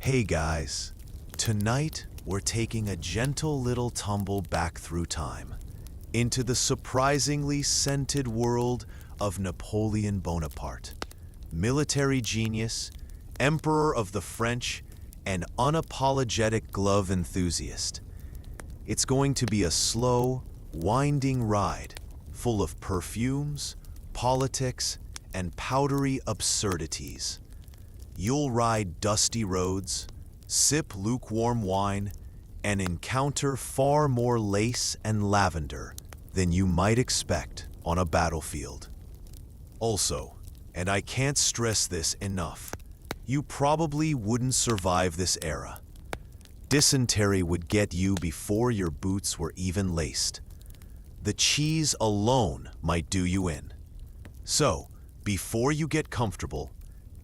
Hey guys, tonight we're taking a gentle little tumble back through time into the surprisingly scented world of Napoleon Bonaparte, military genius, emperor of the French, and unapologetic glove enthusiast. It's going to be a slow, winding ride full of perfumes, politics, and powdery absurdities. You'll ride dusty roads, sip lukewarm wine, and encounter far more lace and lavender than you might expect on a battlefield. Also, and I can't stress this enough, you probably wouldn't survive this era. Dysentery would get you before your boots were even laced. The cheese alone might do you in. So, before you get comfortable,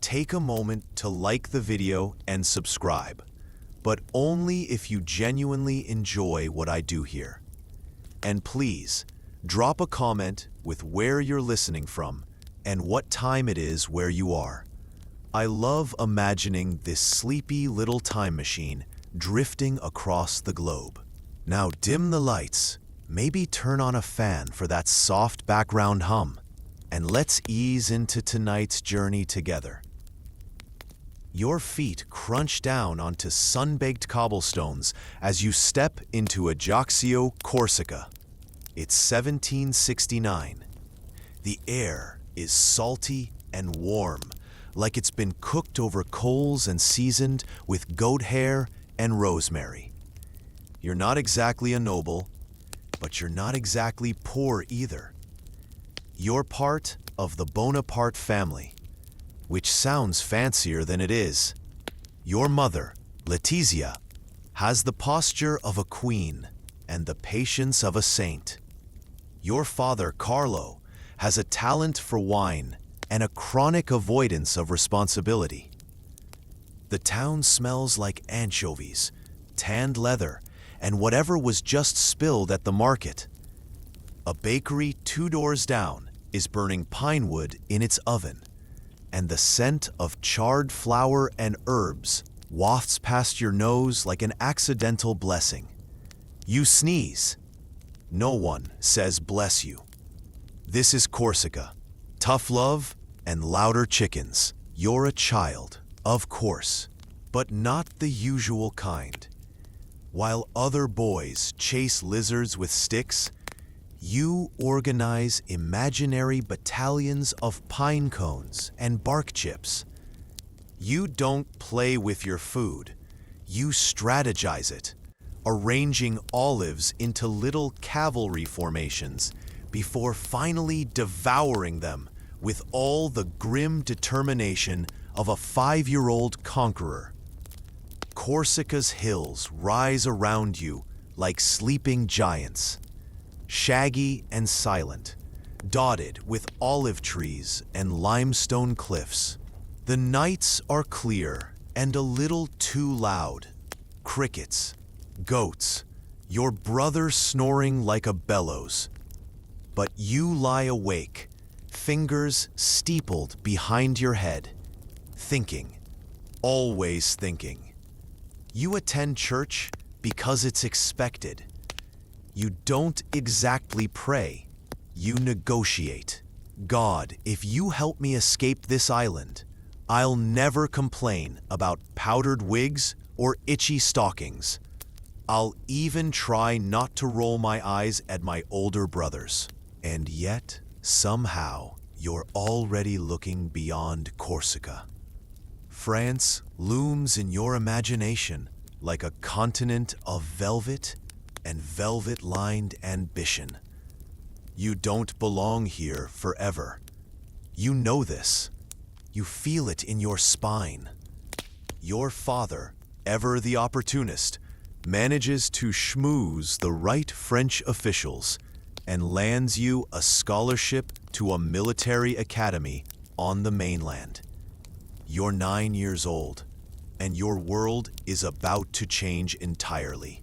take a moment to like the video and subscribe, but only if you genuinely enjoy what I do here. And please, drop a comment with where you're listening from and what time it is where you are. I love imagining this sleepy little time machine drifting across the globe. Now dim the lights, maybe turn on a fan for that soft background hum, and let's ease into tonight's journey together. Your feet crunch down onto sun-baked cobblestones as you step into Ajaccio, Corsica. It's 1769. The air is salty and warm, like it's been cooked over coals and seasoned with goat hair and rosemary. You're not exactly a noble, but you're not exactly poor either. You're part of the Bonaparte family, which sounds fancier than it is. Your mother, Letizia, has the posture of a queen and the patience of a saint. Your father, Carlo, has a talent for wine and a chronic avoidance of responsibility. The town smells like anchovies, tanned leather, and whatever was just spilled at the market. A bakery 2 doors down is burning pine wood in its oven, and the scent of charred flour and herbs wafts past your nose like an accidental blessing. You sneeze. No one says bless you. This is Corsica. Tough love and louder chickens. You're a child, of course, but not the usual kind. While other boys chase lizards with sticks, you organize imaginary battalions of pine cones and bark chips. You don't play with your food, you strategize it, arranging olives into little cavalry formations before finally devouring them with all the grim determination of a 5-year-old conqueror. Corsica's hills rise around you like sleeping giants, shaggy and silent, dotted with olive trees and limestone cliffs. The nights are clear and a little too loud. Crickets, goats, your brother snoring like a bellows. But you lie awake, fingers steepled behind your head, thinking, always thinking. You attend church because it's expected. You don't exactly pray, you negotiate. God, if you help me escape this island, I'll never complain about powdered wigs or itchy stockings. I'll even try not to roll my eyes at my older brothers. And yet, somehow, you're already looking beyond Corsica. France looms in your imagination like a continent of velvet and velvet-lined ambition. You don't belong here forever. You know this. You feel it in your spine. Your father, ever the opportunist, manages to schmooze the right French officials and lands you a scholarship to a military academy on the mainland. You're 9 years old, and your world is about to change entirely.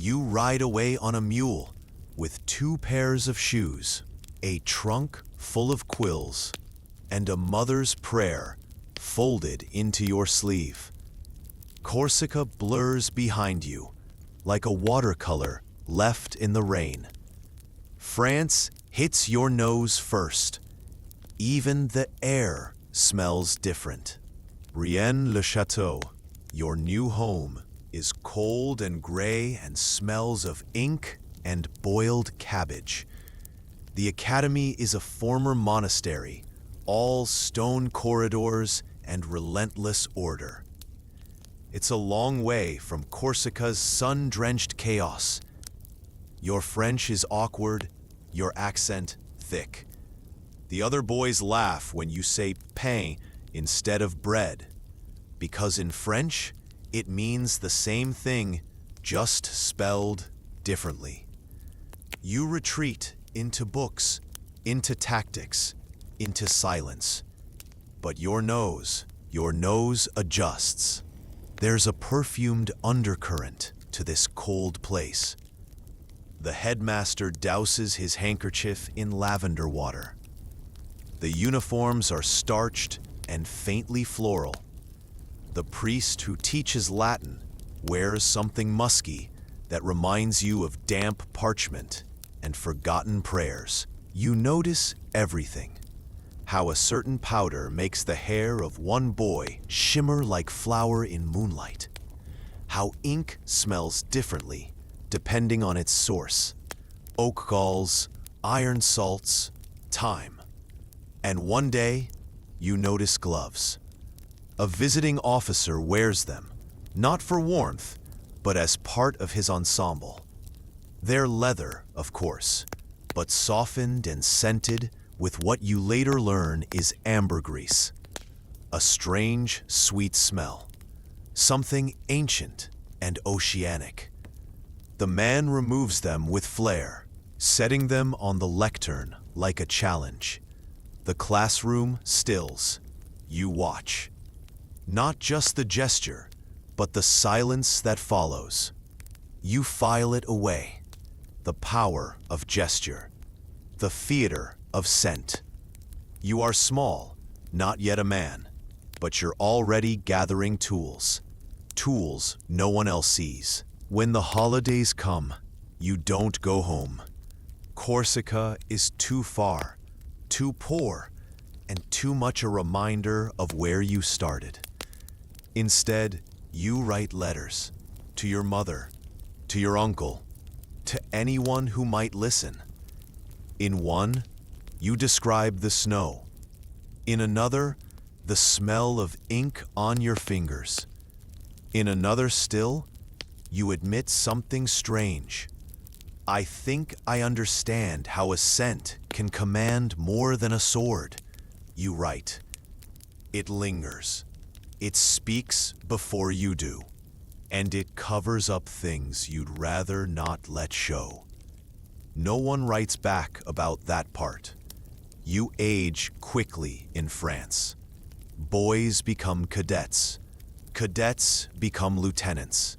You ride away on a mule with 2 pairs of shoes, a trunk full of quills, and a mother's prayer folded into your sleeve. Corsica blurs behind you, like a watercolor left in the rain. France hits your nose first. Even the air smells different. Rien-le-Château, your new home, is cold and gray and smells of ink and boiled cabbage. The academy is a former monastery, all stone corridors and relentless order. It's a long way from Corsica's sun-drenched chaos. Your French is awkward, your accent thick. The other boys laugh when you say pain instead of bread, because in French, it means the same thing, just spelled differently. You retreat into books, into tactics, into silence. But your nose adjusts. There's a perfumed undercurrent to this cold place. The headmaster douses his handkerchief in lavender water. The uniforms are starched and faintly floral. The priest who teaches Latin wears something musky that reminds you of damp parchment and forgotten prayers. You notice everything. How a certain powder makes the hair of one boy shimmer like flour in moonlight. How ink smells differently depending on its source. Oak galls, iron salts, thyme. And one day, you notice gloves. A visiting officer wears them, not for warmth, but as part of his ensemble. They're leather, of course, but softened and scented with what you later learn is ambergris. A strange, sweet smell. Something ancient and oceanic. The man removes them with flair, setting them on the lectern like a challenge. The classroom stills. You watch. Not just the gesture, but the silence that follows. You file it away. The power of gesture. The theater of scent. You are small, not yet a man, but you're already gathering tools. Tools no one else sees. When the holidays come, you don't go home. Corsica is too far, too poor, and too much a reminder of where you started. Instead, you write letters to your mother, to your uncle, to anyone who might listen. In one, you describe the snow. In another, the smell of ink on your fingers. In another still, you admit something strange. I think I understand how a scent can command more than a sword. You write. It lingers. It speaks before you do. And it covers up things you'd rather not let show. No one writes back about that part. You age quickly in France. Boys become cadets. Cadets become lieutenants.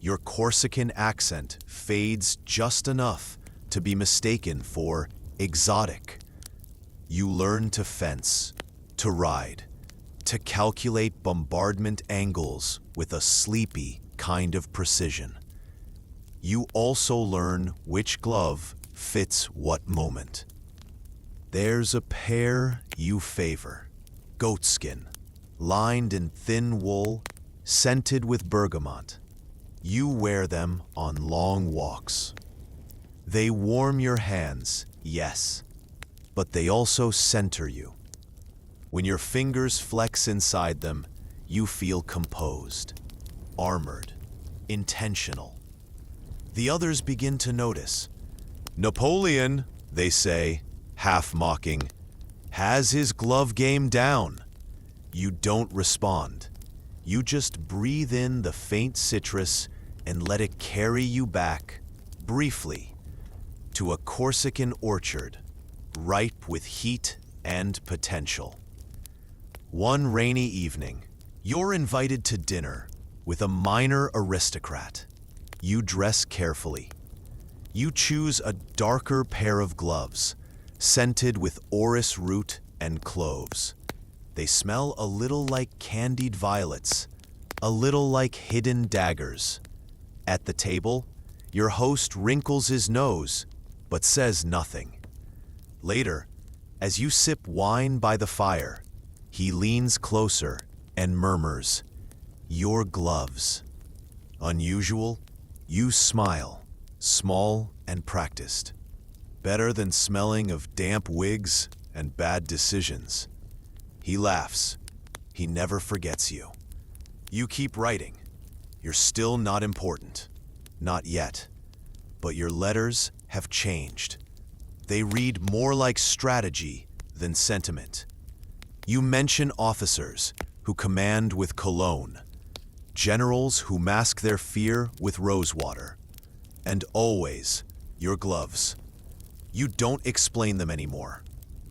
Your Corsican accent fades just enough to be mistaken for exotic. You learn to fence, to ride, to calculate bombardment angles with a sleepy kind of precision. You also learn which glove fits what moment. There's a pair you favor, goatskin, lined in thin wool, scented with bergamot. You wear them on long walks. They warm your hands, yes, but they also center you. When your fingers flex inside them, you feel composed, armored, intentional. The others begin to notice. Napoleon, they say, half mocking, has his glove game down. You don't respond. You just breathe in the faint citrus and let it carry you back, briefly, to a Corsican orchard, ripe with heat and potential. One rainy evening, you're invited to dinner with a minor aristocrat. You dress carefully. You choose a darker pair of gloves, scented with orris root and cloves. They smell a little like candied violets, a little like hidden daggers. At the table, your host wrinkles his nose, but says nothing. Later, as you sip wine by the fire, he leans closer and murmurs, "Your gloves." Unusual, you smile, small and practiced. Better than smelling of damp wigs and bad decisions. He laughs. He never forgets you. You keep writing. You're still not important. Not yet. But your letters have changed. They read more like strategy than sentiment. You mention officers who command with cologne, generals who mask their fear with rosewater, and always your gloves. You don't explain them anymore.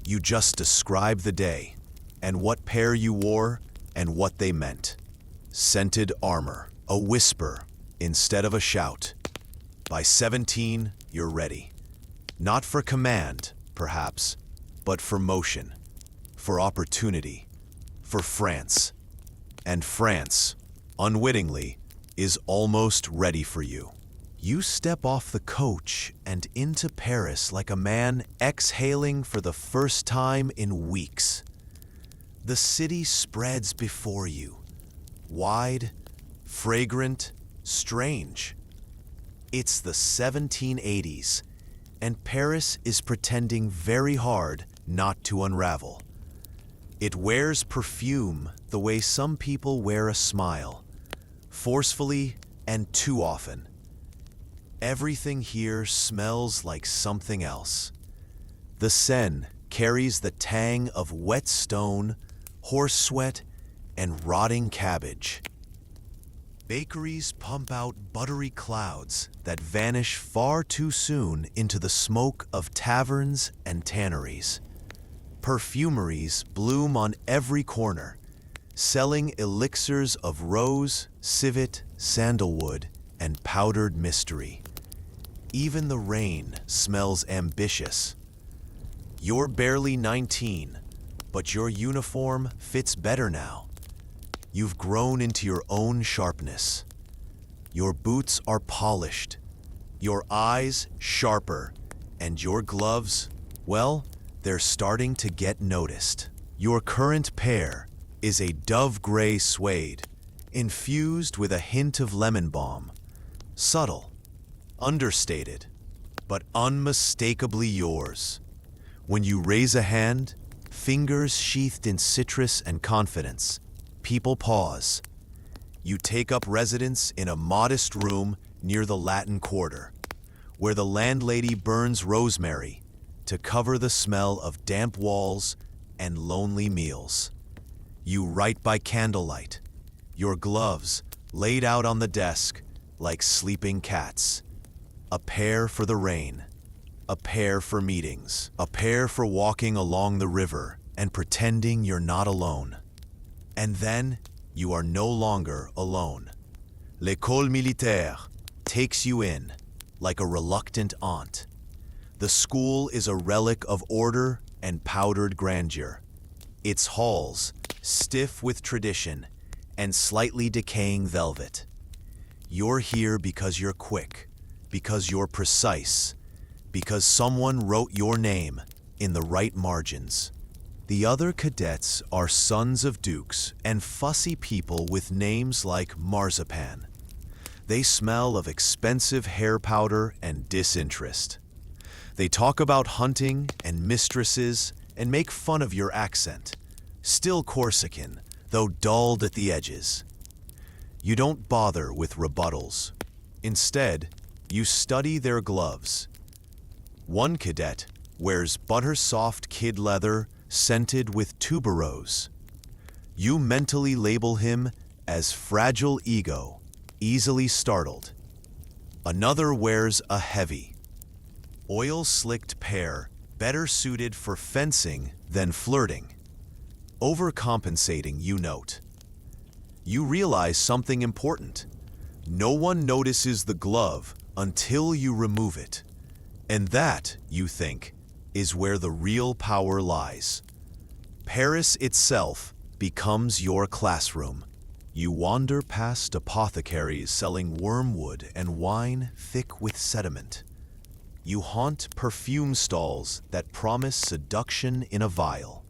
You just describe the day, and what pair you wore, and what they meant. Scented armor, a whisper instead of a shout. By 17, you're ready. Not for command, perhaps, but for motion, for opportunity, for France. And France, unwittingly, is almost ready for you. You step off the coach and into Paris like a man exhaling for the first time in weeks. The city spreads before you, wide, fragrant, strange. It's the 1780s, and Paris is pretending very hard not to unravel. It wears perfume the way some people wear a smile, forcefully and too often. Everything here smells like something else. The Seine carries the tang of wet stone, horse sweat, and rotting cabbage. Bakeries pump out buttery clouds that vanish far too soon into the smoke of taverns and tanneries. Perfumeries bloom on every corner, selling elixirs of rose, civet, sandalwood, and powdered mystery. Even the rain smells ambitious. You're barely 19, but your uniform fits better now. You've grown into your own sharpness. Your boots are polished, your eyes sharper, and your gloves, well, they're starting to get noticed. Your current pair is a dove-gray suede, infused with a hint of lemon balm. Subtle, understated, but unmistakably yours. When you raise a hand, fingers sheathed in citrus and confidence, people pause. You take up residence in a modest room near the Latin Quarter, where the landlady burns rosemary to cover the smell of damp walls and lonely meals. You write by candlelight, your gloves laid out on the desk like sleeping cats. A pair for the rain, a pair for meetings, a pair for walking along the river and pretending you're not alone. And then you are no longer alone. L'école militaire takes you in like a reluctant aunt. The school is a relic of order and powdered grandeur. Its halls, stiff with tradition and slightly decaying velvet. You're here because you're quick, because you're precise, because someone wrote your name in the right margins. The other cadets are sons of dukes and fussy people with names like Marzipan. They smell of expensive hair powder and disinterest. They talk about hunting and mistresses and make fun of your accent, still Corsican, though dulled at the edges. You don't bother with rebuttals. Instead, you study their gloves. One cadet wears butter-soft kid leather scented with tuberose. You mentally label him as fragile ego, easily startled. Another wears a heavy, oil-slicked pair better suited for fencing than flirting. Overcompensating, you note. You realize something important. No one notices the glove until you remove it. And that, you think, is where the real power lies. Paris itself becomes your classroom. You wander past apothecaries selling wormwood and wine thick with sediment. You haunt perfume stalls that promise seduction in a vial.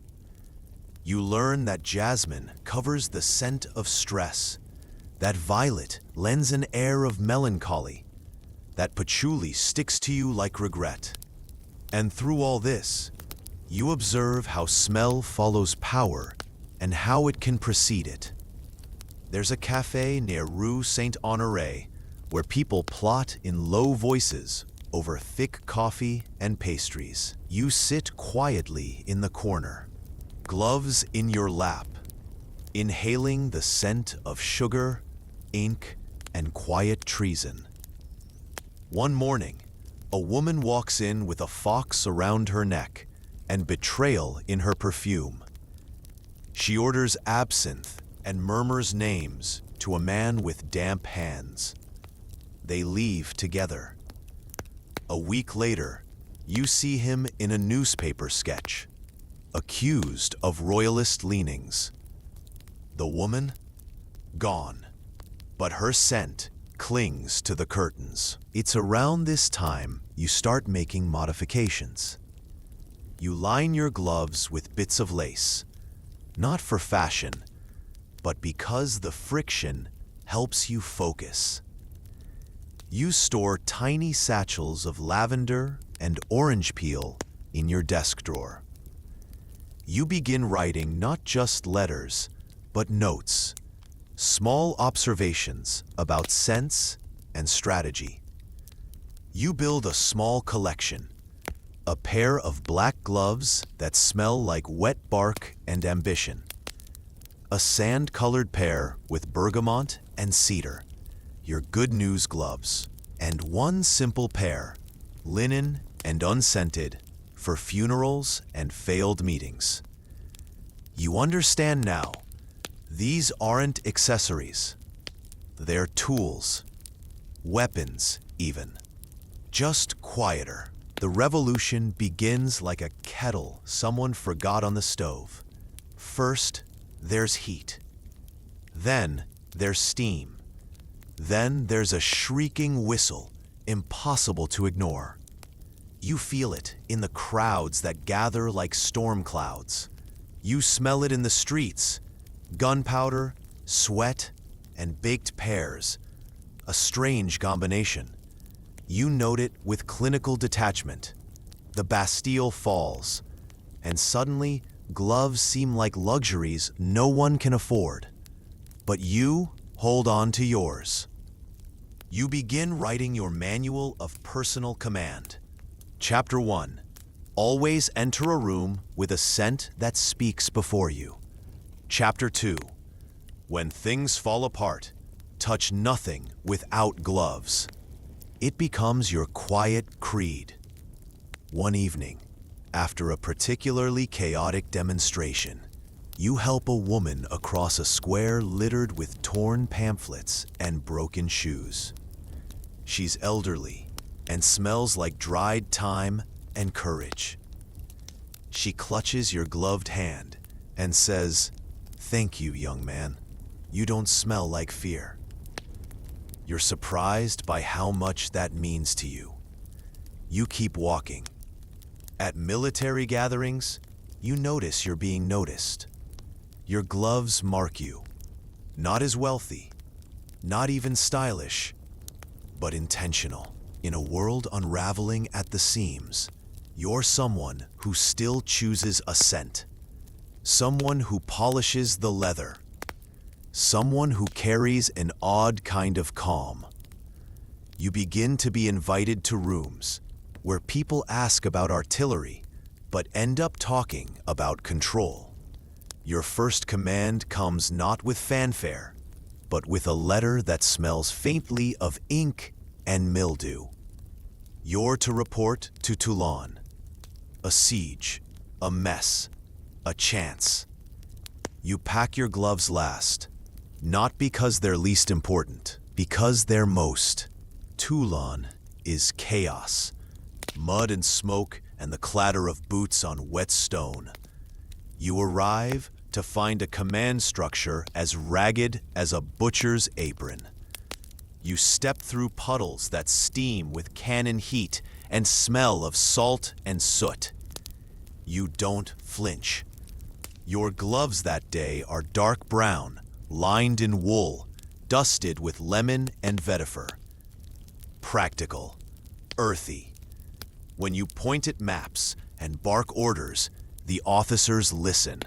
You learn that jasmine covers the scent of stress, that violet lends an air of melancholy, that patchouli sticks to you like regret. And through all this, you observe how smell follows power and how it can precede it. There's a cafe near Rue Saint-Honoré where people plot in low voices over thick coffee and pastries. You sit quietly in the corner, gloves in your lap, inhaling the scent of sugar, ink, and quiet treason. One morning, a woman walks in with a fox around her neck and betrayal in her perfume. She orders absinthe and murmurs names to a man with damp hands. They leave together. A week later, you see him in a newspaper sketch, accused of royalist leanings. The woman? Gone. But her scent clings to the curtains. It's around this time you start making modifications. You line your gloves with bits of lace, not for fashion, but because the friction helps you focus. You store tiny satchels of lavender and orange peel in your desk drawer. You begin writing not just letters, but notes, small observations about sense and strategy. You build a small collection, a pair of black gloves that smell like wet bark and ambition, a sand-colored pair with bergamot and cedar, your good news gloves, and one simple pair, linen and unscented, for funerals and failed meetings. You understand now, these aren't accessories. They're tools, weapons even, just quieter. The revolution begins like a kettle someone forgot on the stove. First, there's heat. Then there's steam. Then there's a shrieking whistle, impossible to ignore. You feel it in the crowds that gather like storm clouds. You smell it in the streets, gunpowder, sweat, and baked pears, a strange combination. You note it with clinical detachment. The Bastille falls, and suddenly gloves seem like luxuries no one can afford. But you hold on to yours. You begin writing your manual of personal command. Chapter 1. Always enter a room with a scent that speaks before you. Chapter 2. When things fall apart, touch nothing without gloves. It becomes your quiet creed. One evening, after a particularly chaotic demonstration, you help a woman across a square littered with torn pamphlets and broken shoes. She's elderly and smells like dried thyme and courage. She clutches your gloved hand and says, "Thank you, young man. You don't smell like fear." You're surprised by how much that means to you. You keep walking. At military gatherings, you notice you're being noticed. Your gloves mark you, not as wealthy, not even stylish, but intentional. In a world unraveling at the seams, you're someone who still chooses a scent, someone who polishes the leather, someone who carries an odd kind of calm. You begin to be invited to rooms where people ask about artillery, but end up talking about control. Your first command comes not with fanfare, but with a letter that smells faintly of ink and mildew. You're to report to Toulon. A siege, a mess, a chance. You pack your gloves last, not because they're least important, because they're most. Toulon is chaos. Mud and smoke and the clatter of boots on wet stone. You arrive to find a command structure as ragged as a butcher's apron. You step through puddles that steam with cannon heat and smell of salt and soot. You don't flinch. Your gloves that day are dark brown, lined in wool, dusted with lemon and vetiver. Practical, earthy. When you point at maps and bark orders, the officers listen,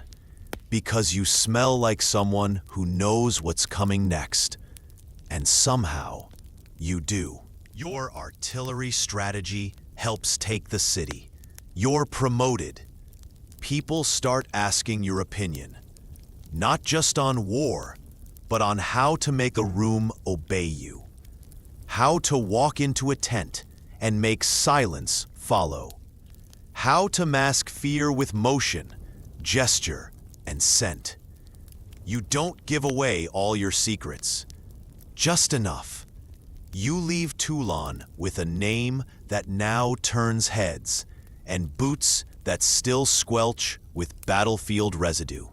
because you smell like someone who knows what's coming next. And somehow, you do. Your artillery strategy helps take the city. You're promoted. People start asking your opinion, not just on war, but on how to make a room obey you. How to walk into a tent and make silence follow. How to mask fear with motion, gesture, and scent. You don't give away all your secrets. Just enough. You leave Toulon with a name that now turns heads, and boots that still squelch with battlefield residue.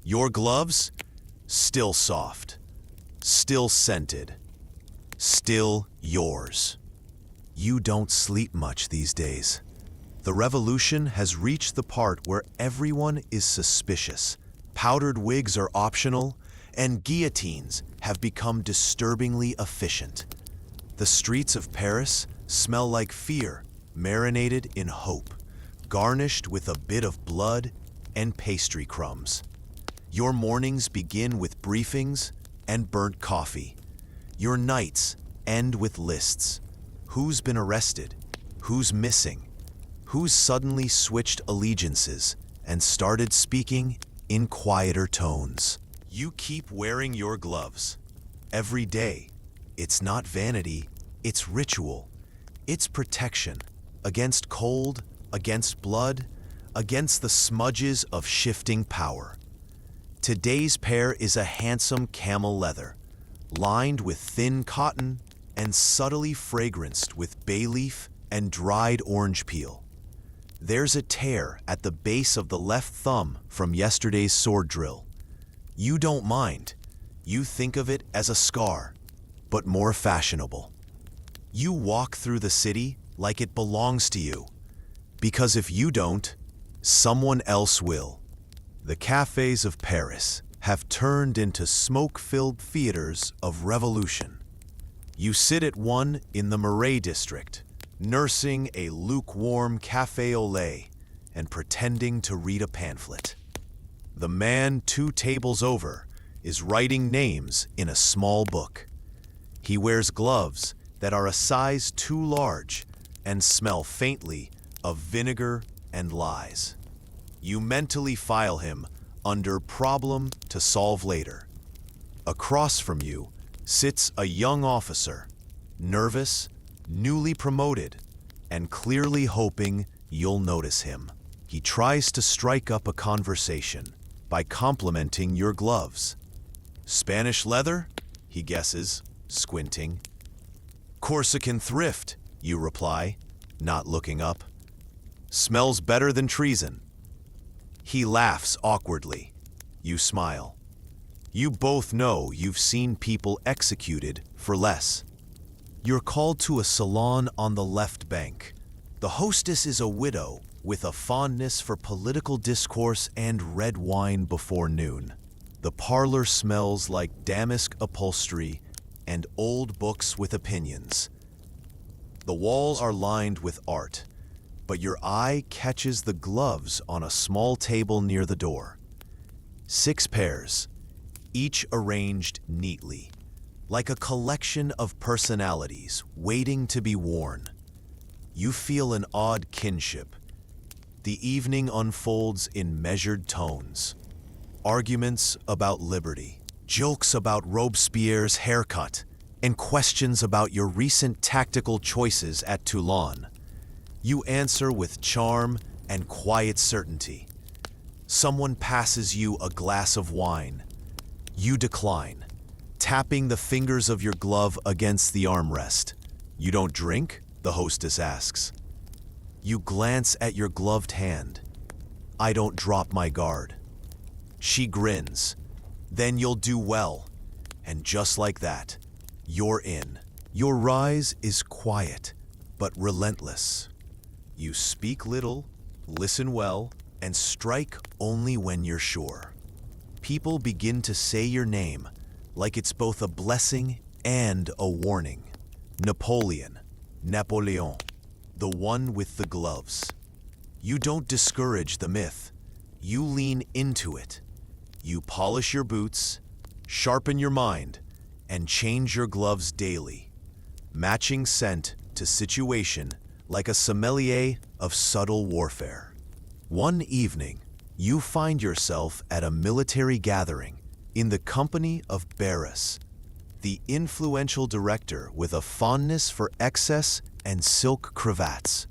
Your gloves? Still soft. Still scented. Still yours. You don't sleep much these days. The revolution has reached the part where everyone is suspicious. Powdered wigs are optional, and guillotines have become disturbingly efficient. The streets of Paris smell like fear, marinated in hope, garnished with a bit of blood and pastry crumbs. Your mornings begin with briefings and burnt coffee. Your nights end with lists. Who's been arrested? Who's missing? Who's suddenly switched allegiances and started speaking in quieter tones? You keep wearing your gloves. Every day. It's not vanity, it's ritual. It's protection. Against cold, against blood, against the smudges of shifting power. Today's pair is a handsome camel leather, lined with thin cotton and subtly fragranced with bay leaf and dried orange peel. There's a tear at the base of the left thumb from yesterday's sword drill. You don't mind. You think of it as a scar, but more fashionable. You walk through the city like it belongs to you, because if you don't, someone else will. The cafes of Paris have turned into smoke-filled theaters of revolution. You sit at one in the Marais district, nursing a lukewarm café au lait and pretending to read a pamphlet. The man 2 tables over is writing names in a small book. He wears gloves that are a size too large and smell faintly of vinegar and lies. You mentally file him under problem to solve later. Across from you sits a young officer, nervous, newly promoted, and clearly hoping you'll notice him. He tries to strike up a conversation by complimenting your gloves. Spanish leather? He guesses, squinting. Corsican thrift, you reply, not looking up. Smells better than treason. He laughs awkwardly. You smile. You both know you've seen people executed for less. You're called to a salon on the left bank. The hostess is a widow with a fondness for political discourse and red wine before noon. The parlor smells like damask upholstery and old books with opinions. The walls are lined with art, but your eye catches the gloves on a small table near the door. 6 pairs, each arranged neatly, like a collection of personalities waiting to be worn. You feel an odd kinship. The evening unfolds in measured tones. Arguments about liberty, jokes about Robespierre's haircut, and questions about your recent tactical choices at Toulon. You answer with charm and quiet certainty. Someone passes you a glass of wine. You decline, tapping the fingers of your glove against the armrest. You don't drink? The hostess asks. You glance at your gloved hand. I don't drop my guard. She grins. Then you'll do well. And just like that, you're in. Your rise is quiet, but relentless. You speak little, listen well, and strike only when you're sure. People begin to say your name like it's both a blessing and a warning. Napoleon, the one with the gloves. You don't discourage the myth. You lean into it. You polish your boots, sharpen your mind, and change your gloves daily, matching scent to situation like a sommelier of subtle warfare. One evening, you find yourself at a military gathering in the company of Barris, the influential director with a fondness for excess and silk cravats.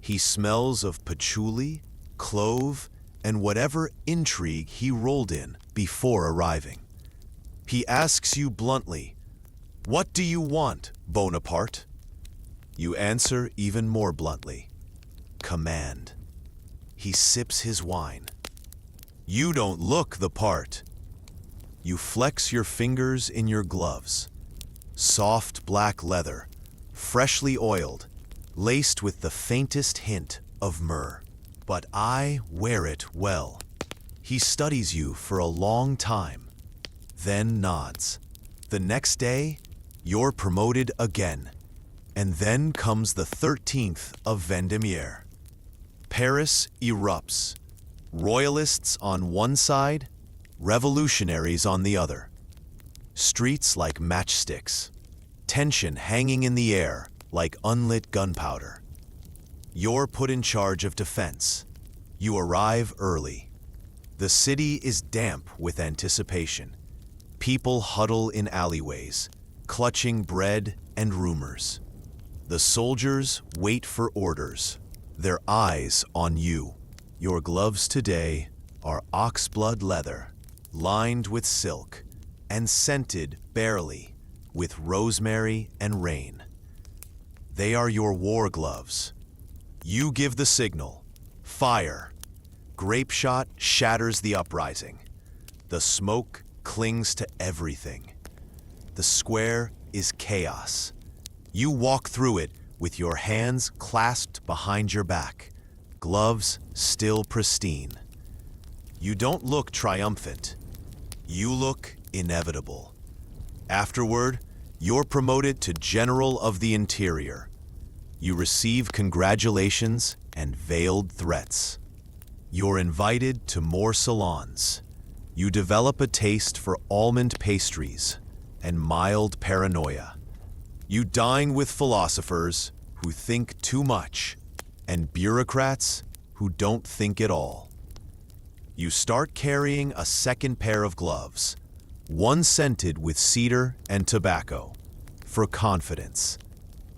He smells of patchouli, clove, and whatever intrigue he rolled in before arriving. He asks you bluntly, "What do you want, Bonaparte?" You answer even more bluntly, "Command." He sips his wine. "You don't look the part." You flex your fingers in your gloves. Soft black leather, freshly oiled, laced with the faintest hint of myrrh. But I wear it well. He studies you for a long time, then nods. The next day, you're promoted again. And then comes the 13th of Vendemiaire. Paris erupts. Royalists on one side, revolutionaries on the other. Streets like matchsticks. Tension hanging in the air like unlit gunpowder. You're put in charge of defense. You arrive early. The city is damp with anticipation. People huddle in alleyways, clutching bread and rumors. The soldiers wait for orders, their eyes on you. Your gloves today are oxblood leather, lined with silk, and scented barely with rosemary and rain. They are your war gloves. You give the signal. Fire. Grape shot shatters the uprising. The smoke clings to everything. The square is chaos. You walk through it with your hands clasped behind your back, gloves still pristine. You don't look triumphant. You look inevitable. Afterward, you're promoted to General of the Interior. You receive congratulations and veiled threats. You're invited to more salons. You develop a taste for almond pastries and mild paranoia. You dine with philosophers who think too much and bureaucrats who don't think at all. You start carrying a second pair of gloves, one scented with cedar and tobacco, for confidence.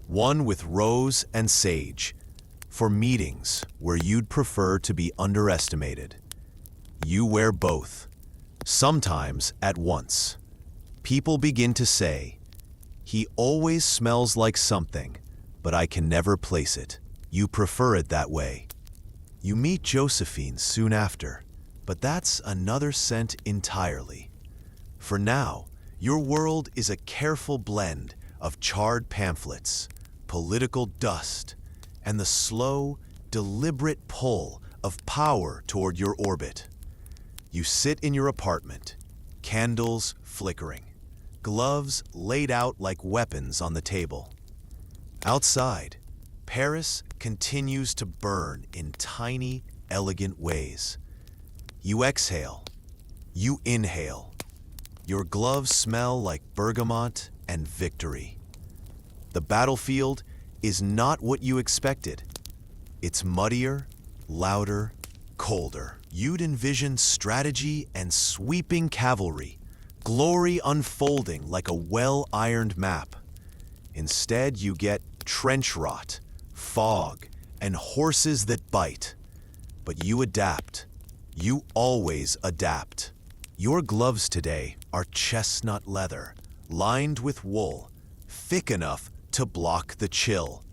One with rose and sage, for meetings where you'd prefer to be underestimated. You wear both, sometimes at once. People begin to say, "He always smells like something, but I can never place it." You prefer it that way. You meet Josephine soon after, but that's another scent entirely. For now, your world is a careful blend of charred pamphlets, political dust, and the slow, deliberate pull of power toward your orbit. You sit in your apartment, candles flickering, gloves laid out like weapons on the table. Outside, Paris continues to burn in tiny, elegant ways. You exhale, you inhale. Your gloves smell like bergamot and victory. The battlefield is not what you expected. It's muddier, louder, colder. You'd envision strategy and sweeping cavalry, glory unfolding like a well-ironed map. Instead, you get trench rot, fog, and horses that bite. But you adapt. You always adapt. Your gloves today are chestnut leather, lined with wool, thick enough to block the chill,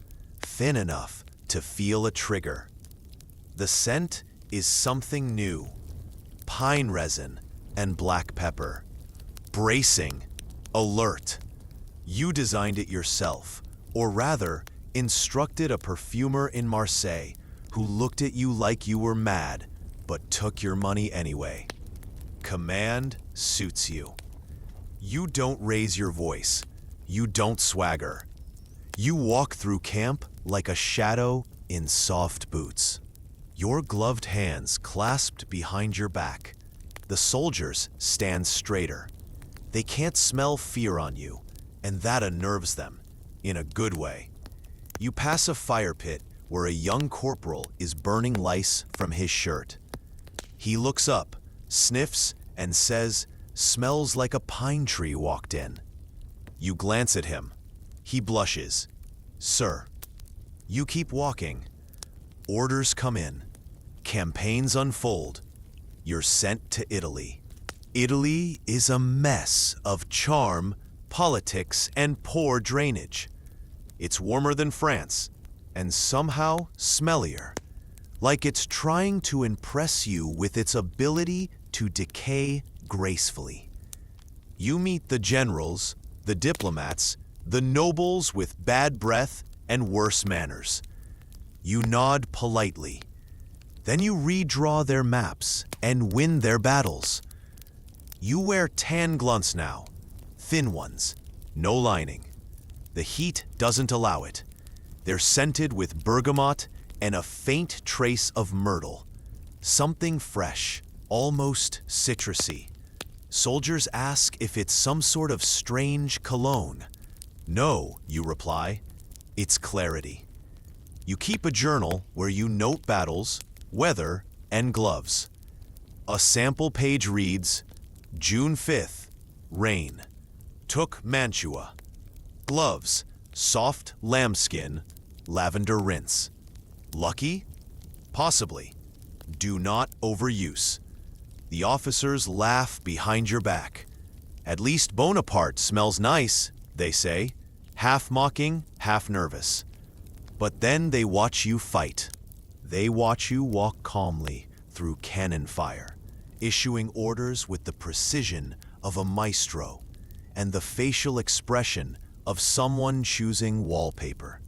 thin enough to feel a trigger. The scent is something new. pine resin, and black pepper. Bracing, alert. You designed it yourself, or rather, instructed a perfumer in Marseille who looked at you like you were mad, but took your money anyway. Command suits you. You don't raise your voice. You don't swagger. You walk through camp like a shadow in soft boots. Your gloved hands clasped behind your back. The soldiers stand straighter. They can't smell fear on you, and that unnerves them, in a good way. You pass a fire pit where a young corporal is burning lice from his shirt. He looks up, sniffs, and says, "Smells like a pine tree walked in." You glance at him. He blushes. "Sir." You keep walking. Orders come in. Campaigns unfold. You're sent to Italy. Italy is a mess of charm, politics, and poor drainage. It's warmer than France, and somehow smellier, like it's trying to impress you with its ability to decay gracefully. You meet the generals, the diplomats, the nobles with bad breath and worse manners. You nod politely. Then you redraw their maps and win their battles. You wear tan glunts now, thin ones, no lining. The heat doesn't allow it. They're scented with bergamot and a faint trace of myrtle. Something fresh, almost citrusy. Soldiers ask if it's some sort of strange cologne. No, you reply. It's clarity. You keep a journal where you note battles, weather, and gloves. A sample page reads, June 5th, rain. Took Mantua. Gloves, soft lambskin, lavender rinse. Lucky? Possibly. Do not overuse. The officers laugh behind your back. At least Bonaparte smells nice, they say, half mocking, half nervous. But then they watch you fight. They watch you walk calmly through cannon fire, issuing orders with the precision of a maestro and the facial expression of someone choosing wallpaper.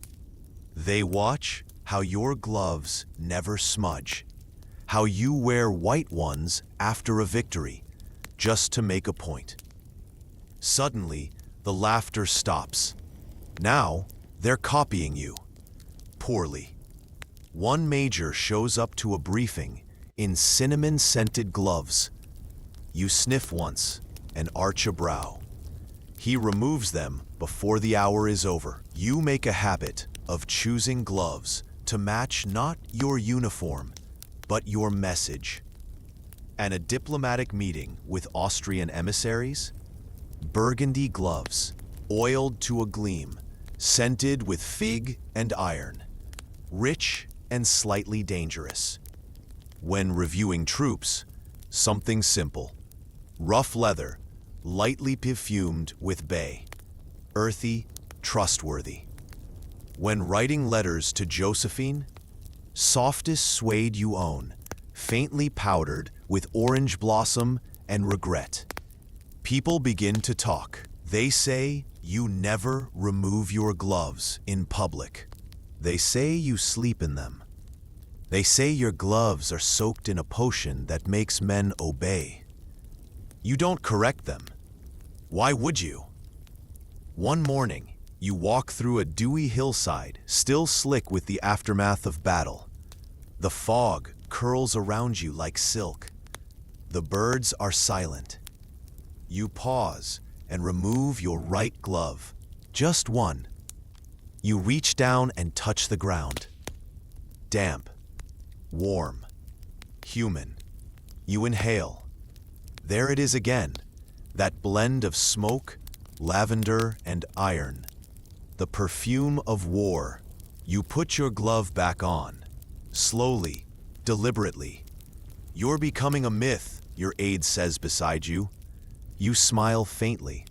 They watch how your gloves never smudge, how you wear white ones after a victory, just to make a point. Suddenly, the laughter stops. Now, they're copying you. Poorly. One major shows up to a briefing in cinnamon-scented gloves. You sniff once and arch a brow. He removes them before the hour is over. You make a habit of choosing gloves to match not your uniform, but your message. And a diplomatic meeting with Austrian emissaries? Burgundy gloves, oiled to a gleam, scented with fig and iron. Rich and slightly dangerous. When reviewing troops, something simple. Rough leather, lightly perfumed with bay. Earthy, trustworthy. When writing letters to Josephine, softest suede you own, faintly powdered with orange blossom and regret. People begin to talk. They say you never remove your gloves in public. They say you sleep in them. They say your gloves are soaked in a potion that makes men obey. You don't correct them. Why would you? One morning, you walk through a dewy hillside, still slick with the aftermath of battle. The fog curls around you like silk. The birds are silent. You pause and remove your right glove, just one. You reach down and touch the ground. Damp, warm, human. You inhale. There it is again, that blend of smoke, lavender, and iron. The perfume of war. You put your glove back on, slowly, deliberately. You're becoming a myth, your aide says beside you. You smile faintly.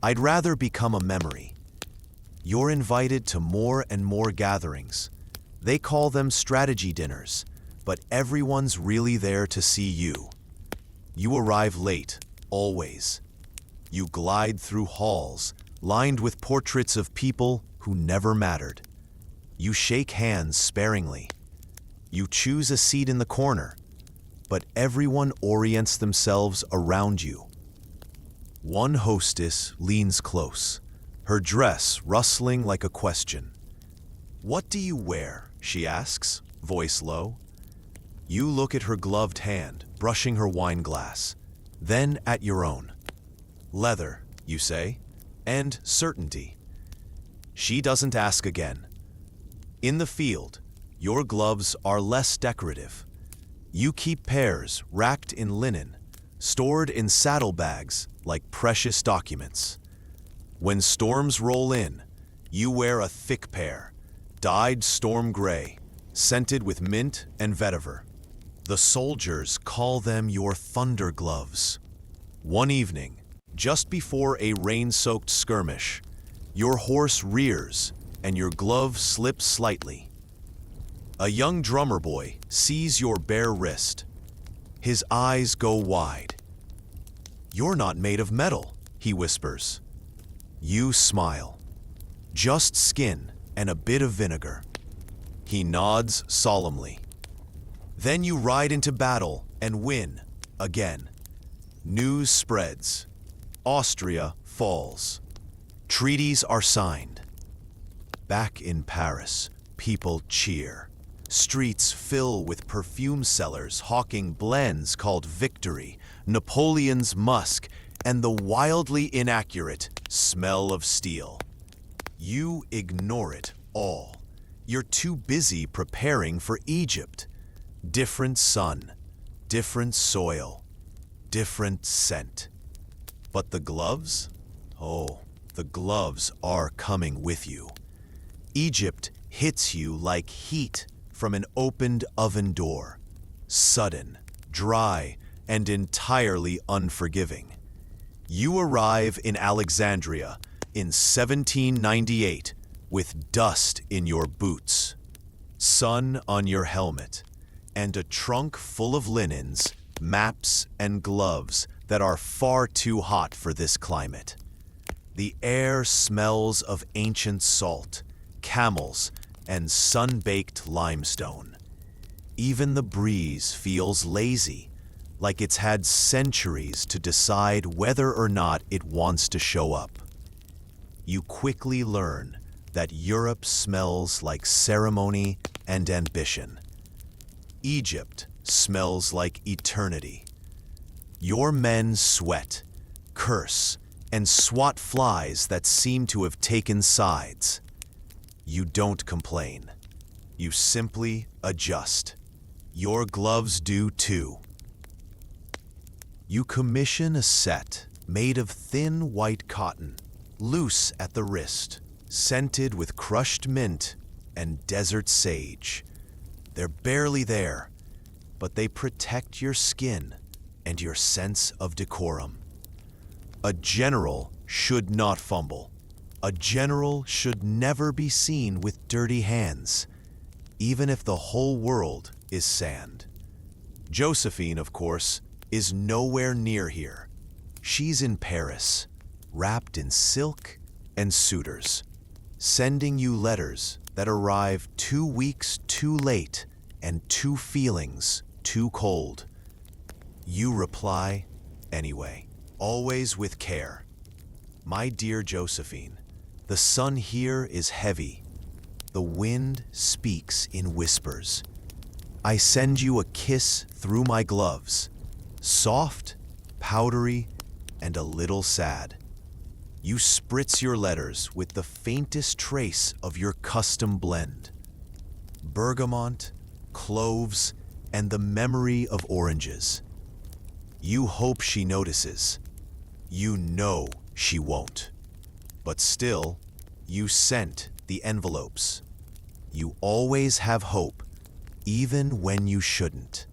I'd rather become a memory. You're invited to more and more gatherings. They call them strategy dinners, but everyone's really there to see you. You arrive late, always. You glide through halls, lined with portraits of people who never mattered. You shake hands sparingly. You choose a seat in the corner, but everyone orients themselves around you. One hostess leans close, her dress rustling like a question. "What do you wear?" she asks, voice low. You look at her gloved hand, brushing her wine glass, then at your own. "Leather," you say, and certainty. She doesn't ask again. In the field, your gloves are less decorative. You keep pairs racked in linen, stored in saddlebags like precious documents. When storms roll in, you wear a thick pair, dyed storm gray, scented with mint and vetiver. The soldiers call them your thunder gloves. One evening, just before a rain-soaked skirmish, your horse rears and your glove slips slightly. A young drummer boy sees your bare wrist. His eyes go wide. "You're not made of metal," he whispers. You smile. "Just skin and a bit of vinegar." He nods solemnly. Then you ride into battle and win again. News spreads. Austria falls. Treaties are signed. Back in Paris, people cheer. Streets fill with perfume sellers hawking blends called Victory, Napoleon's Musk, and the wildly inaccurate smell of steel. You ignore it all. You're too busy preparing for Egypt. Different sun, different soil, different scent. But the gloves? Oh, the gloves are coming with you. Egypt hits you like heat from an opened oven door. Sudden, dry, and entirely unforgiving. You arrive in Alexandria in 1798 with dust in your boots, sun on your helmet, and a trunk full of linens, maps, and gloves that are far too hot for this climate. The air smells of ancient salt, camels, and sun-baked limestone. Even the breeze feels lazy, like it's had centuries to decide whether or not it wants to show up. You quickly learn that Europe smells like ceremony and ambition. Egypt smells like eternity. Your men sweat, curse, and swat flies that seem to have taken sides. You don't complain. You simply adjust. Your gloves do too. You commission a set made of thin white cotton, loose at the wrist, scented with crushed mint and desert sage. They're barely there, but they protect your skin and your sense of decorum. A general should not fumble. A general should never be seen with dirty hands, even if the whole world is sand. Josephine, of course, is nowhere near here. She's in Paris, wrapped in silk and suitors, sending you letters that arrive 2 weeks too late and 2 feelings too cold. You reply anyway, always with care. My dear Josephine, the sun here is heavy. The wind speaks in whispers. I send you a kiss through my gloves, soft, powdery, and a little sad. You spritz your letters with the faintest trace of your custom blend. Bergamot, cloves, and the memory of oranges. You hope she notices. You know she won't. But still, you sent the envelopes. You always have hope, even when you shouldn't.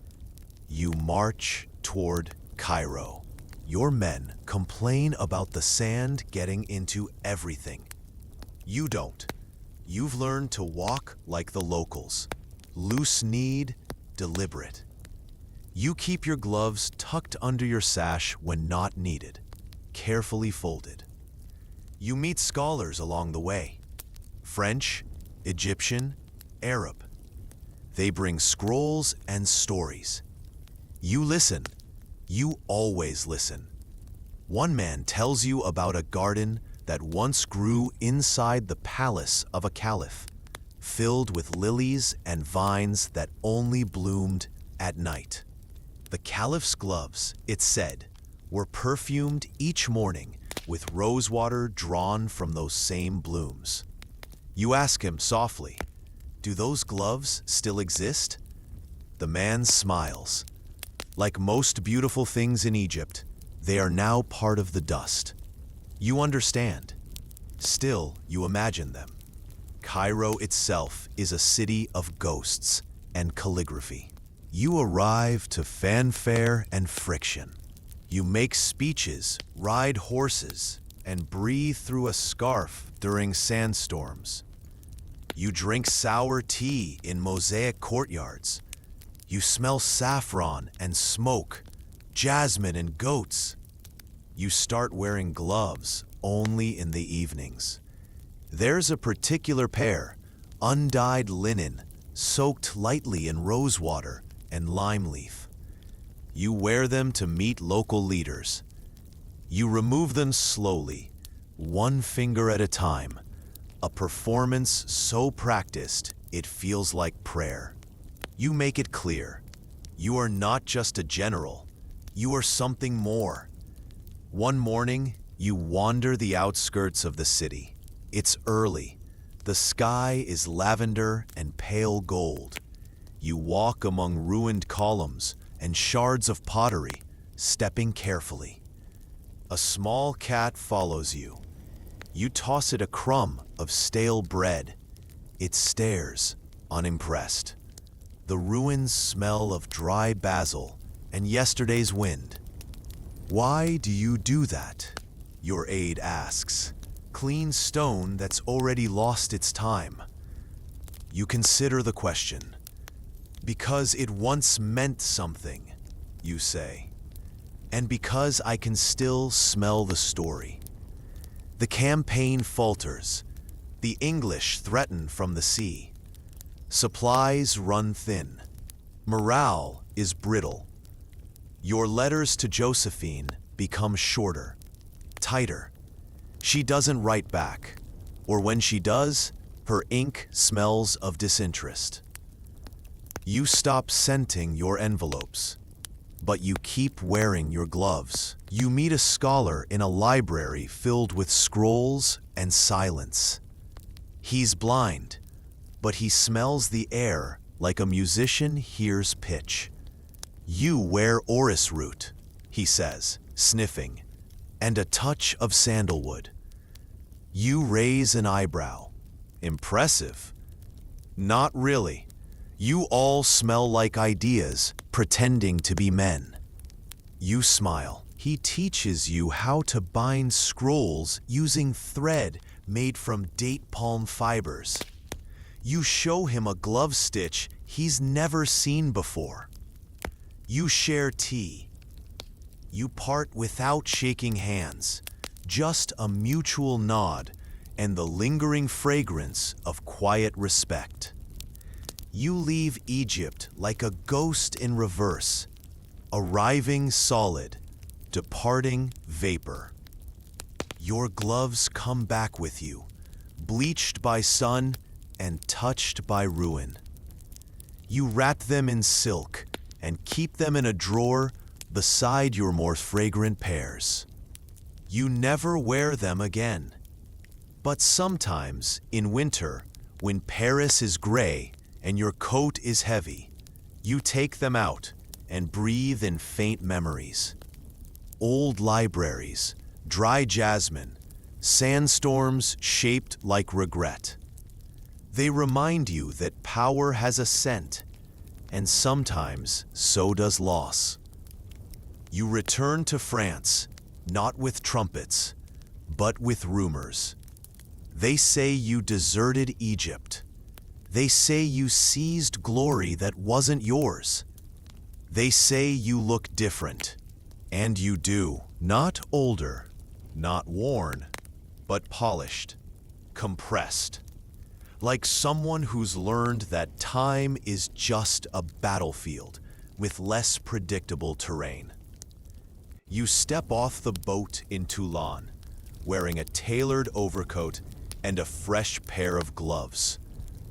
You march toward Cairo. Your men complain about the sand getting into everything. You don't. You've learned to walk like the locals, loose-kneed, deliberate. You keep your gloves tucked under your sash when not needed, carefully folded. You meet scholars along the way. French, Egyptian, Arab. They bring scrolls and stories. You listen. You always listen. One man tells you about a garden that once grew inside the palace of a caliph, filled with lilies and vines that only bloomed at night. The caliph's gloves, it said, were perfumed each morning with rosewater drawn from those same blooms. You ask him softly, "Do those gloves still exist?" The man smiles. Like most beautiful things in Egypt, they are now part of the dust. You understand. Still, you imagine them. Cairo itself is a city of ghosts and calligraphy. You arrive to fanfare and friction. You make speeches, ride horses, and breathe through a scarf during sandstorms. You drink sour tea in mosaic courtyards. You smell saffron and smoke, jasmine and goats. You start wearing gloves only in the evenings. There's a particular pair, undyed linen, soaked lightly in rosewater and lime leaf. You wear them to meet local leaders. You remove them slowly, one finger at a time, a performance so practiced it feels like prayer. You make it clear, you are not just a general, you are something more. One morning, you wander the outskirts of the city. It's early. The sky is lavender and pale gold. You walk among ruined columns and shards of pottery, stepping carefully. A small cat follows you. You toss it a crumb of stale bread. It stares, unimpressed. The ruins smell of dry basil and yesterday's wind. "Why do you do that?" your aide asks. "Clean stone that's already lost its time." You consider the question. "Because it once meant something," you say. "And because I can still smell the story." The campaign falters. The English threaten from the sea. Supplies run thin. Morale is brittle. Your letters to Josephine become shorter, tighter. She doesn't write back, or when she does, her ink smells of disinterest. You stop scenting your envelopes, but you keep wearing your gloves. You meet a scholar in a library filled with scrolls and silence. He's blind, but he smells the air like a musician hears pitch. "You wear orris root," he says, sniffing, "and a touch of sandalwood." You raise an eyebrow. "Impressive." "Not really. You all smell like ideas, pretending to be men." You smile. He teaches you how to bind scrolls using thread made from date palm fibers. You show him a glove stitch he's never seen before. You share tea. You part without shaking hands, just a mutual nod and the lingering fragrance of quiet respect. You leave Egypt like a ghost in reverse, arriving solid, departing vapor. Your gloves come back with you, bleached by sun and touched by ruin. You wrap them in silk and keep them in a drawer beside your more fragrant pairs. You never wear them again. But sometimes, in winter, when Paris is gray and your coat is heavy, you take them out and breathe in faint memories. Old libraries, dry jasmine, sandstorms shaped like regret. They remind you that power has a scent, and sometimes so does loss. You return to France, not with trumpets, but with rumors. They say you deserted Egypt. They say you seized glory that wasn't yours. They say you look different, and you do. Not older, not worn, but polished, compressed. Like someone who's learned that time is just a battlefield with less predictable terrain. You step off the boat in Toulon, wearing a tailored overcoat and a fresh pair of gloves.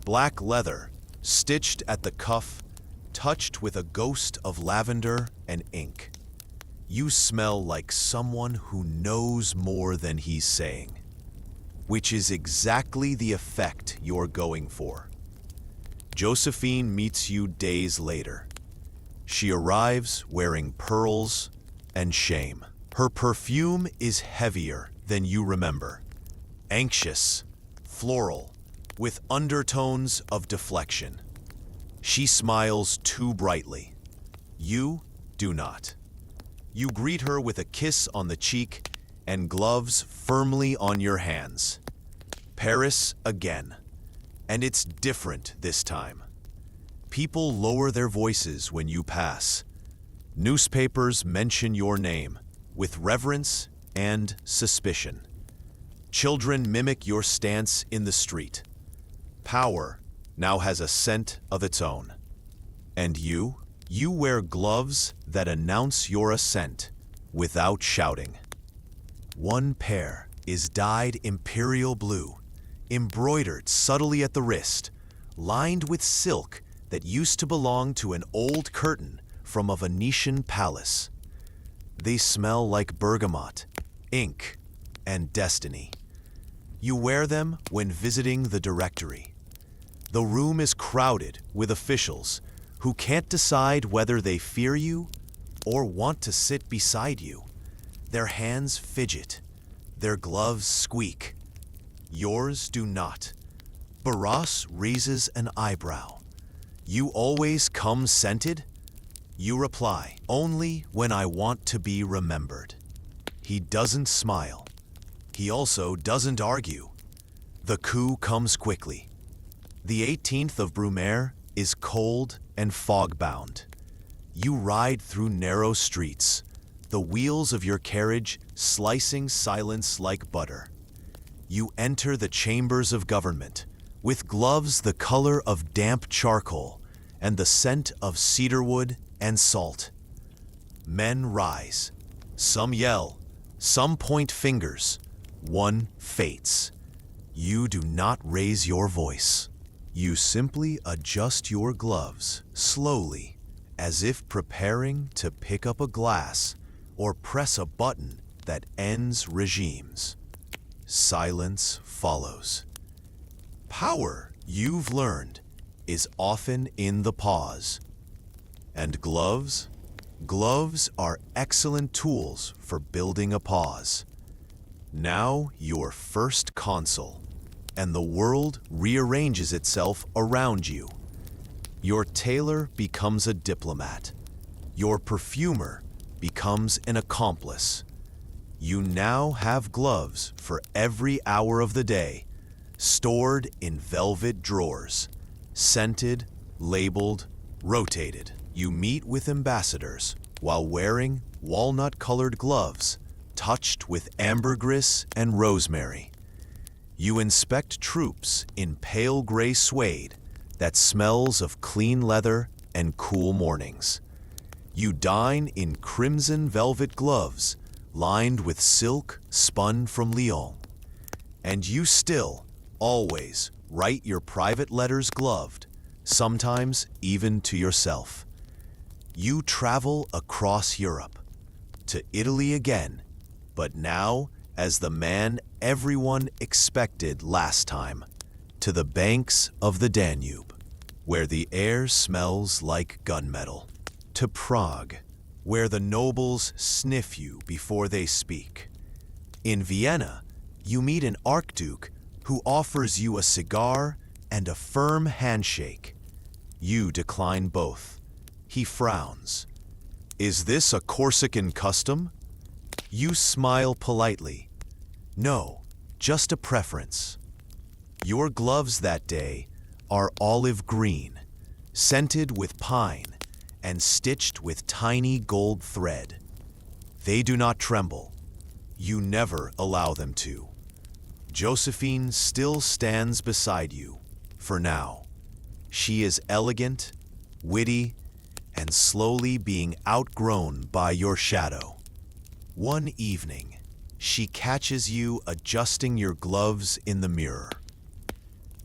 Black leather, stitched at the cuff, touched with a ghost of lavender and ink. You smell like someone who knows more than he's saying, which is exactly the effect you're going for. Josephine meets you days later. She arrives wearing pearls and shame. Her perfume is heavier than you remember. Anxious, floral, with undertones of deflection. She smiles too brightly. You do not. You greet her with a kiss on the cheek and gloves firmly on your hands. Paris again. And it's different this time. People lower their voices when you pass. Newspapers mention your name with reverence and suspicion. Children mimic your stance in the street. Power now has a scent of its own. And you wear gloves that announce your ascent without shouting. One pair is dyed imperial blue, embroidered subtly at the wrist, lined with silk that used to belong to an old curtain from a Venetian palace. They smell like bergamot, ink, and destiny. You wear them when visiting the directory. The room is crowded with officials who can't decide whether they fear you or want to sit beside you. Their hands fidget, their gloves squeak. Yours do not. Barras raises an eyebrow. You always come scented? You reply, only when I want to be remembered. He doesn't smile. He also doesn't argue. The coup comes quickly. The 18th of Brumaire is cold and fog-bound. You ride through narrow streets, the wheels of your carriage slicing silence like butter. You enter the chambers of government, with gloves the color of damp charcoal and the scent of cedarwood and salt. Men rise. Some yell. Some point fingers. One faints. You do not raise your voice. You simply adjust your gloves slowly, as if preparing to pick up a glass or press a button that ends regimes. Silence follows. Power, you've learned, is often in the pause. And gloves? Gloves are excellent tools for building a pause. Now you're first consul, and the world rearranges itself around you. Your tailor becomes a diplomat. Your perfumer becomes an accomplice. You now have gloves for every hour of the day, stored in velvet drawers, scented, labeled, rotated. You meet with ambassadors while wearing walnut-colored gloves, touched with ambergris and rosemary. You inspect troops in pale gray suede that smells of clean leather and cool mornings. You dine in crimson velvet gloves lined with silk spun from Lyon. And you still, always, write your private letters gloved, sometimes even to yourself. You travel across Europe, to Italy again, but now as the man everyone expected last time, to the banks of the Danube, where the air smells like gunmetal, to Prague, where the nobles sniff you before they speak. In Vienna, you meet an archduke who offers you a cigar and a firm handshake. You decline both. He frowns. Is this a Corsican custom? You smile politely. No, just a preference. Your gloves that day are olive green, scented with pine and stitched with tiny gold thread. They do not tremble. You never allow them to. Josephine still stands beside you, for now. She is elegant, witty, and slowly being outgrown by your shadow. One evening, she catches you adjusting your gloves in the mirror.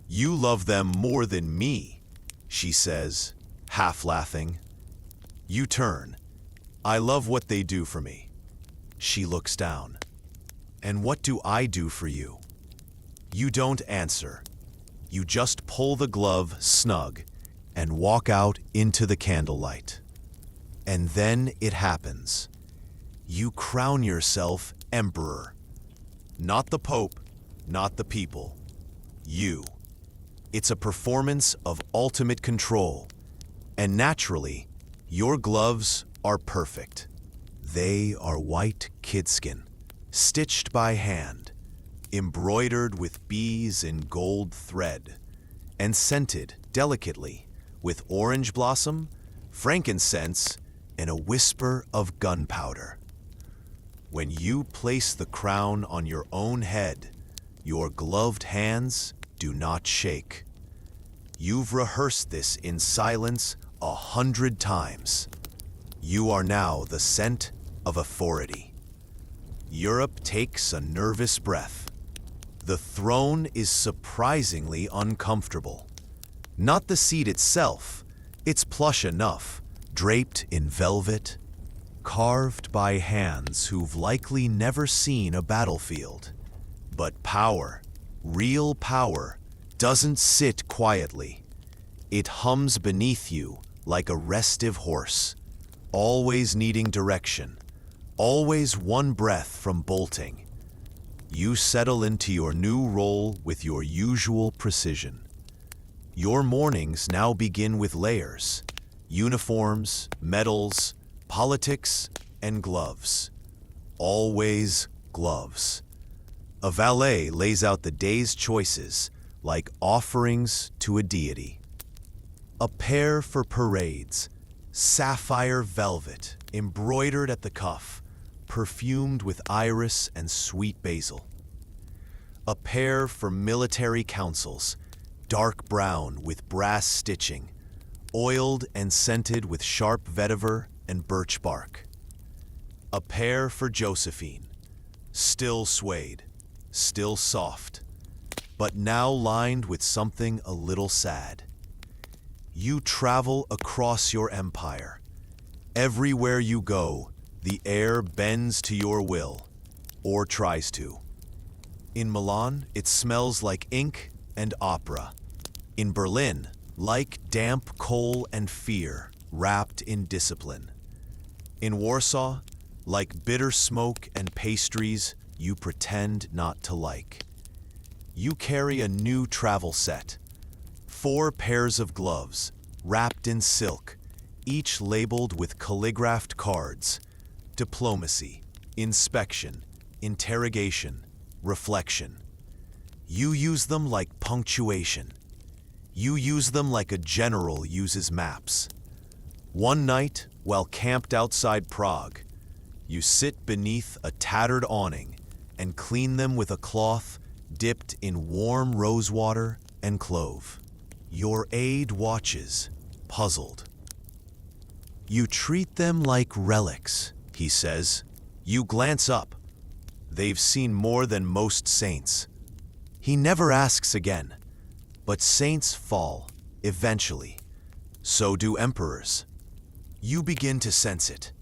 "You love them more than me," she says, half laughing. You turn. "I love what they do for me." She looks down. "And what do I do for you?" You don't answer. You just pull the glove snug and walk out into the candlelight. And then it happens. You crown yourself emperor. Not the Pope, not the people. You. It's a performance of ultimate control. And naturally, your gloves are perfect. They are white kidskin, stitched by hand, embroidered with bees in gold thread, and scented delicately with orange blossom, frankincense, and a whisper of gunpowder. When you place the crown on your own head, your gloved hands do not shake. You've rehearsed this in silence 100 times. You are now the scent of authority. Europe takes a nervous breath. The throne is surprisingly uncomfortable. Not the seat itself, it's plush enough, draped in velvet, carved by hands who've likely never seen a battlefield. But power, real power, doesn't sit quietly. It hums beneath you like a restive horse, always needing direction, always one breath from bolting. You settle into your new role with your usual precision. Your mornings now begin with layers, uniforms, medals, politics, and gloves. Always gloves. A valet lays out the day's choices like offerings to a deity. A pair for parades, sapphire velvet, embroidered at the cuff, perfumed with iris and sweet basil. A pair for military councils, dark brown with brass stitching, oiled and scented with sharp vetiver and birch bark. A pair for Josephine, still suede, still soft, but now lined with something a little sad. You travel across your empire. Everywhere you go, the air bends to your will, or tries to. In Milan, it smells like ink and opera. In Berlin, like damp coal and fear, wrapped in discipline. In Warsaw, like bitter smoke and pastries you pretend not to like. You carry a new travel set. 4 pairs of gloves, wrapped in silk, each labeled with calligraphed cards. Diplomacy, inspection, interrogation, reflection. You use them like punctuation. You use them like a general uses maps. One night, while camped outside Prague, you sit beneath a tattered awning and clean them with a cloth dipped in warm rosewater and clove. Your aide watches, puzzled. You treat them like relics, he says. You glance up. They've seen more than most saints. He never asks again. But saints fall, eventually. So do emperors. You begin to sense it.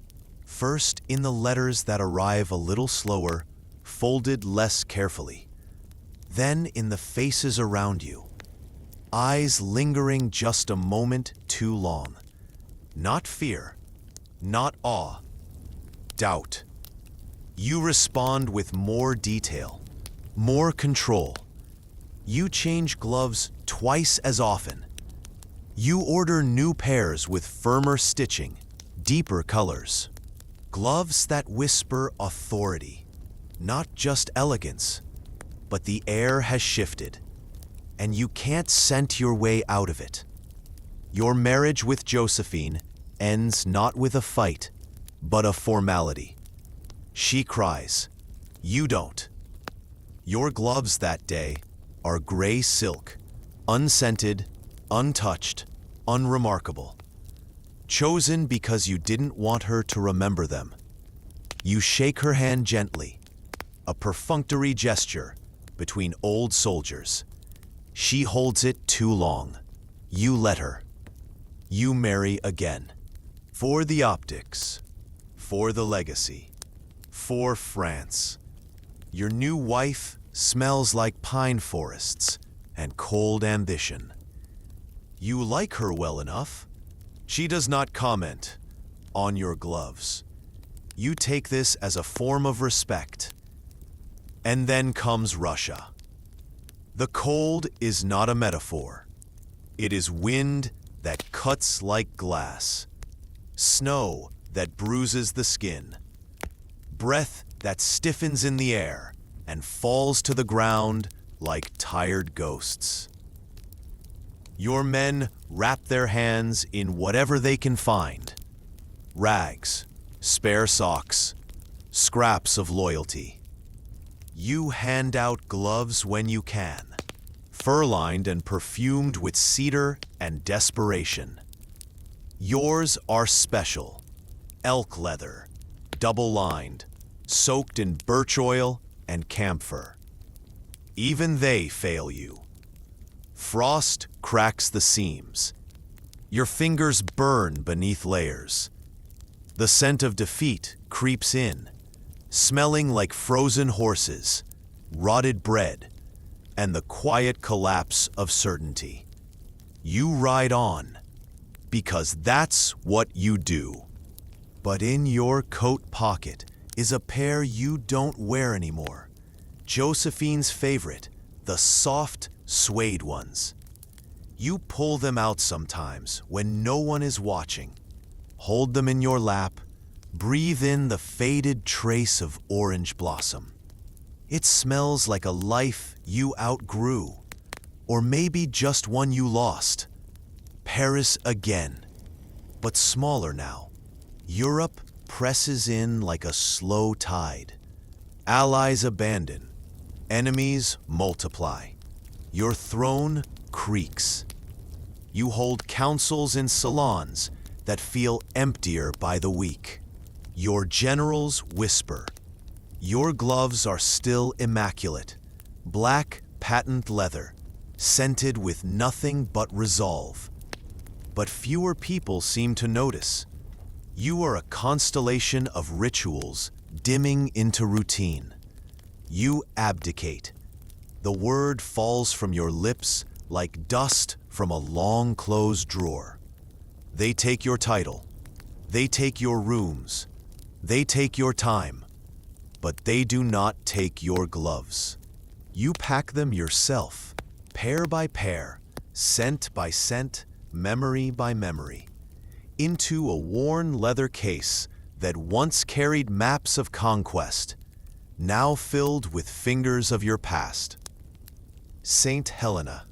First in the letters that arrive a little slower, folded less carefully. Then in the faces around you. Eyes lingering just a moment too long. Not fear, not awe, doubt. You respond with more detail, more control. You change gloves twice as often. You order new pairs with firmer stitching, deeper colors. Gloves that whisper authority, not just elegance, but the air has shifted, and you can't scent your way out of it. Your marriage with Josephine ends not with a fight, but a formality. She cries, "You don't." Your gloves that day are gray silk, unscented, untouched, unremarkable. Chosen because you didn't want her to remember them. You shake her hand gently, a perfunctory gesture between old soldiers. She holds it too long. You let her. You marry again. For the optics, for the legacy, for France. Your new wife smells like pine forests and cold ambition. You like her well enough. She does not comment on your gloves. You take this as a form of respect. And then comes Russia. The cold is not a metaphor. It is wind that cuts like glass, snow that bruises the skin, breath that stiffens in the air and falls to the ground like tired ghosts. Your men wrap their hands in whatever they can find: rags, spare socks, scraps of loyalty. You hand out gloves when you can, fur-lined and perfumed with cedar and desperation. Yours are special, elk leather, double-lined, soaked in birch oil and camphor. Even they fail you. Frost cracks the seams. Your fingers burn beneath layers. The scent of defeat creeps in, smelling like frozen horses, rotted bread, and the quiet collapse of certainty. You ride on, because that's what you do. But in your coat pocket is a pair you don't wear anymore. Josephine's favorite, the soft suede ones. You pull them out sometimes when no one is watching. Hold them in your lap, breathe in the faded trace of orange blossom. It smells like a life you outgrew, or maybe just one you lost. Paris again, but smaller now. Europe presses in like a slow tide. Allies abandon, enemies multiply. Your throne creaks. You hold councils in salons that feel emptier by the week. Your generals whisper. Your gloves are still immaculate, black patent leather, scented with nothing but resolve. But fewer people seem to notice. You are a constellation of rituals dimming into routine. You abdicate. The word falls from your lips like dust from a long-closed drawer. They take your title. They take your rooms. They take your time. But they do not take your gloves. You pack them yourself, pair by pair, scent by scent, memory by memory, into a worn leather case that once carried maps of conquest, now filled with fingers of your past. Saint Helena,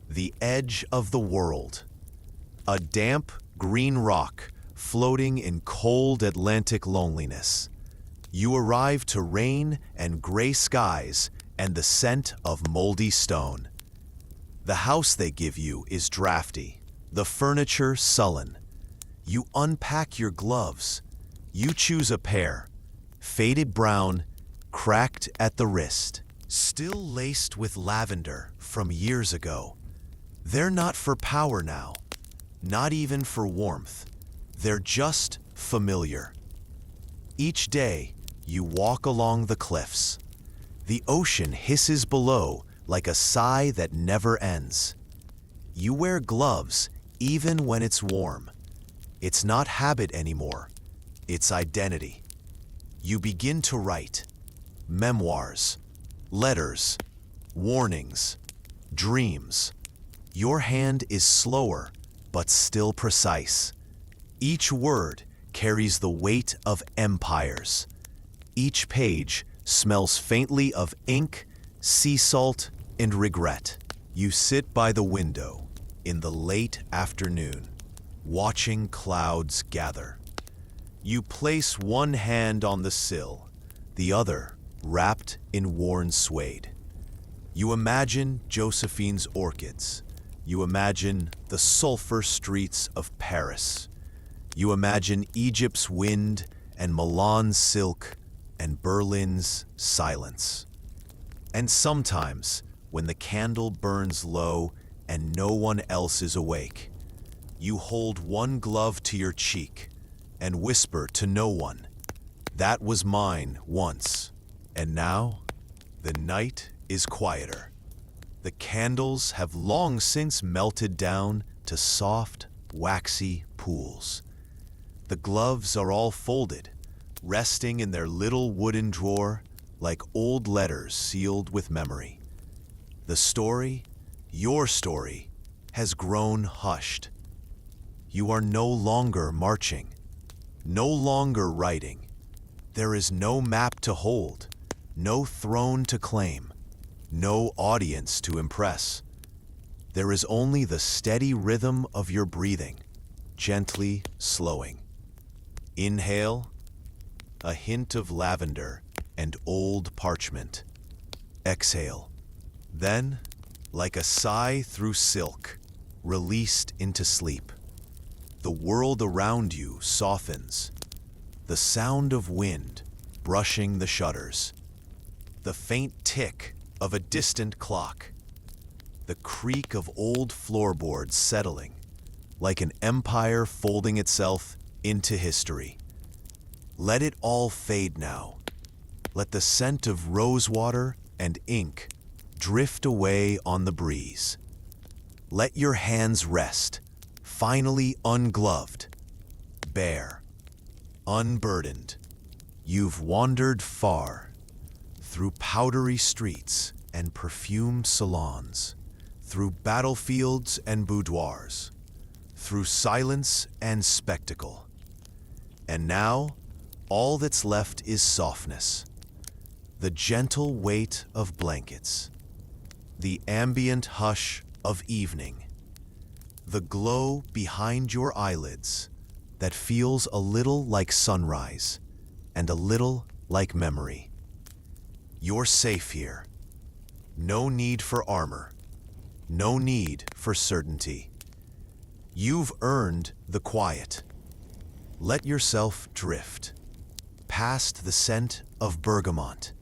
the edge of the world, a damp green rock floating in cold Atlantic loneliness. You arrive to rain and gray skies and the scent of moldy stone. The house they give you is drafty, the furniture sullen. You unpack your gloves. You choose a pair, faded brown, cracked at the wrist, still laced with lavender from years ago. They're not for power now, not even for warmth. They're just familiar. Each day, you walk along the cliffs. The ocean hisses below like a sigh that never ends. You wear gloves even when it's warm. It's not habit anymore. It's identity. You begin to write memoirs, letters, warnings, dreams. Your hand is slower, but still precise. Each word carries the weight of empires. Each page smells faintly of ink, sea salt, and regret. You sit by the window in the late afternoon, watching clouds gather. You place one hand on the sill, the other wrapped in worn suede. You imagine Josephine's orchids. You imagine the sulfur streets of Paris. You imagine Egypt's wind and Milan's silk and Berlin's silence. And sometimes, when the candle burns low and no one else is awake, you hold one glove to your cheek and whisper to no one, "That was mine once." And now, the night is quieter. The candles have long since melted down to soft, waxy pools. The gloves are all folded, resting in their little wooden drawer like old letters sealed with memory. The story, your story, has grown hushed. You are no longer marching, no longer writing. There is no map to hold, no throne to claim, no audience to impress. There is only the steady rhythm of your breathing, gently slowing. Inhale, a hint of lavender and old parchment. Exhale. Then, like a sigh through silk, released into sleep. The world around you softens. The sound of wind brushing the shutters. The faint tick of a distant clock. The creak of old floorboards settling, like an empire folding itself into history. Let it all fade now. Let the scent of rosewater and ink drift away on the breeze. Let your hands rest, finally ungloved, bare, unburdened. You've wandered far, through powdery streets and perfumed salons, through battlefields and boudoirs, through silence and spectacle. And now, all that's left is softness, the gentle weight of blankets, the ambient hush of evening, the glow behind your eyelids that feels a little like sunrise and a little like memory. You're safe here. No need for armor. No need for certainty. You've earned the quiet. Let yourself drift, past the scent of bergamot,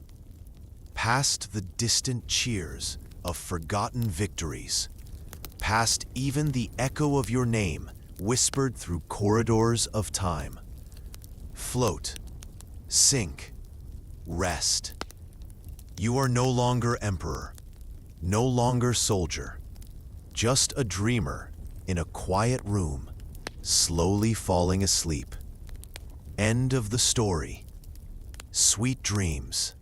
past the distant cheers of forgotten victories, past even the echo of your name whispered through corridors of time. Float, sink, rest. You are no longer emperor, no longer soldier, just a dreamer in a quiet room, slowly falling asleep. End of the story. Sweet dreams.